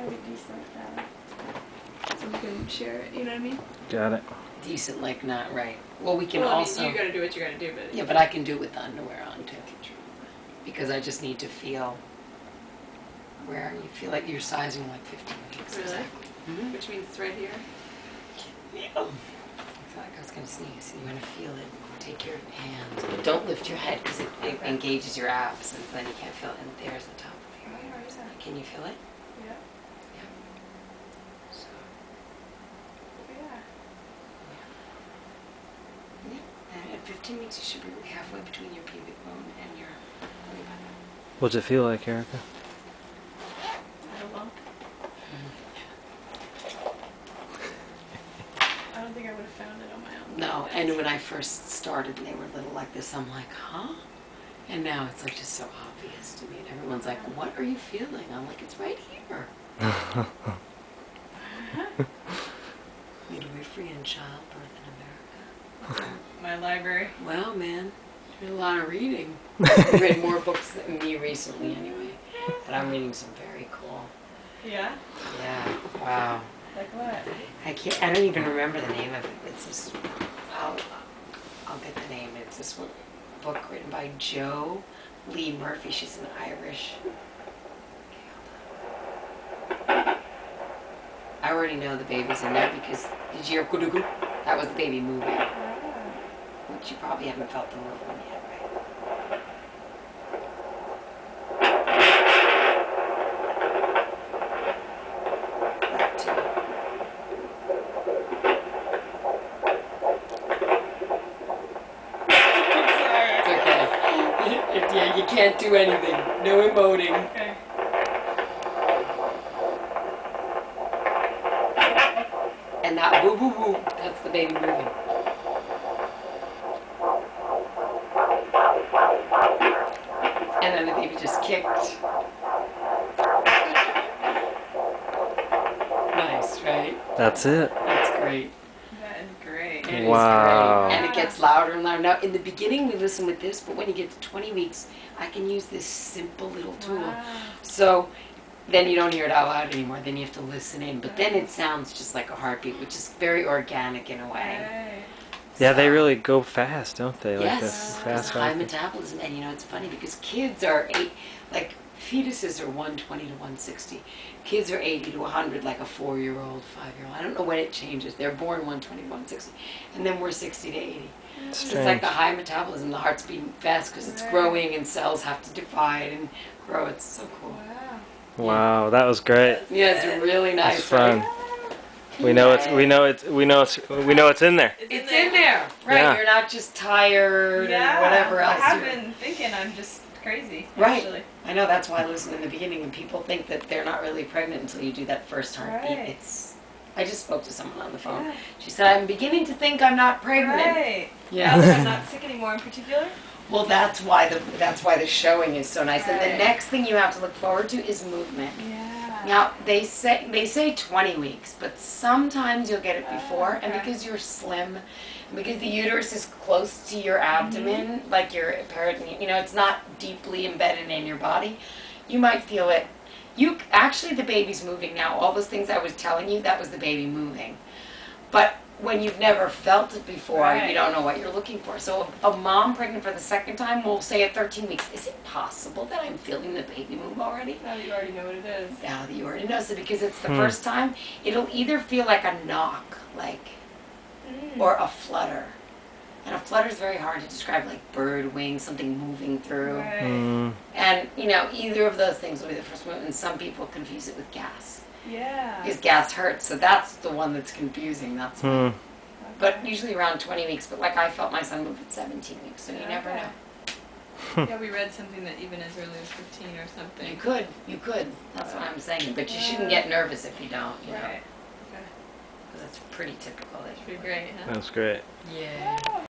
like a decent, so we can share it, you know what I mean? Got it. Decent, like not right. Well, we can Well, also... I mean, you gotta do what you gotta do, but... Yeah, but I can do it with the underwear on, too. Because I just need to feel where you feel like you're sizing like 15 weeks. Really? Exactly. Mm-hmm. Which means it's right here? Yeah. I feel like I was going to sneeze. So you want to feel it. Take your hands. But don't lift your head because it engages your abs and then you can't feel it. And there's the top of your Oh, where is that? Can you feel it? Yeah. Yeah. So. Yeah. Yeah. And at 15 weeks, you should be really halfway between your pubic bone and your belly button. What's it feel like, Erica? I don't know. I don't think I would have found it on my own. No, and when I first started and they were little like this, I'm like, huh? And now it's like just so obvious to me. And everyone's like, what are you feeling? I'm like, it's right here. Midwifery and childbirth in America. My library. Well, man, did a lot of reading. I read more books than me recently anyway. But I'm reading some very cool. Yeah? Yeah, wow. Like what? I don't even remember the name of it. It's this, I'll get the name. It's this one, book written by Jo Lee Murphy. She's an Irish. I already know the baby's in there because, did you hear kuduku? That was the baby moving. Which you probably haven't felt the movement yet, right? That too. It's okay. Yeah, you can't do anything. No emoting. Okay. And that boo boo boo, that's the baby moving. And then the baby just kicked. Nice, right? That's it. That's great. That is great. It is Wow. great. And it gets louder and louder. Now, in the beginning, we listen with this, but when you get to 20 weeks, I can use this simple little tool. Wow. So then you don't hear it out loud anymore. Then you have to listen in. But then it sounds just like a heartbeat, which is very organic in a way. Right. Yeah, they really go fast, don't they? Like Yes, this it's fast high heartbeat. metabolism. And you know, it's funny because kids are like fetuses are 120 to 160. Kids are 80 to 100, like a 4-year-old, 5-year-old. I don't know when it changes. They're born 120 to 160. And then we're 60 to 80. So it's like the high metabolism. The heart's beating fast because it's growing and cells have to divide and grow. It's so cool. Wow. Wow, that was great. Yeah, it's really nice. That's fun. Right? We know it's in there. It's in there, right? Yeah. You're not just tired and whatever else. I have been thinking I'm just crazy. Right. Actually. I know, that's why I listen in the beginning when people think that they're not really pregnant until you do that first heartbeat. Right. I just spoke to someone on the phone. Yeah. She said, I'm beginning to think I'm not pregnant. Right. Yeah. Now that I'm not sick anymore in particular. Well, that's why the showing is so nice. And the Right. next thing you have to look forward to is movement. Yeah. Now, they say 20 weeks, but sometimes you'll get it before, and okay. because you're slim, and because the uterus is close to your abdomen, like your peritoneum, you know, it's not deeply embedded in your body, you might feel it. Actually, the baby's moving now. All those things I was telling you, that was the baby moving. But when you've never felt it before, Right. you don't know what you're looking for. So a mom pregnant for the second time will say at 13 weeks, is it possible that I'm feeling the baby move already? Now you already know what it is. Now that you already know, so because it's the first time, it'll either feel like a knock, or a flutter. And a flutter is very hard to describe, like bird wings, something moving through. Right. And, you know, either of those things will be the first one, and some people confuse it with gas. Yeah. Because gas hurts, so that's the one that's confusing, that's why. But usually around 20 weeks, but like I felt my son move at 17 weeks, so you never know. Yeah, we read something that even as early as 15 or something. You could, that's what I'm saying, but you shouldn't get nervous if you don't, you know. Right. Okay. Because that's pretty typical. Pretty great, huh? That's great. Yeah.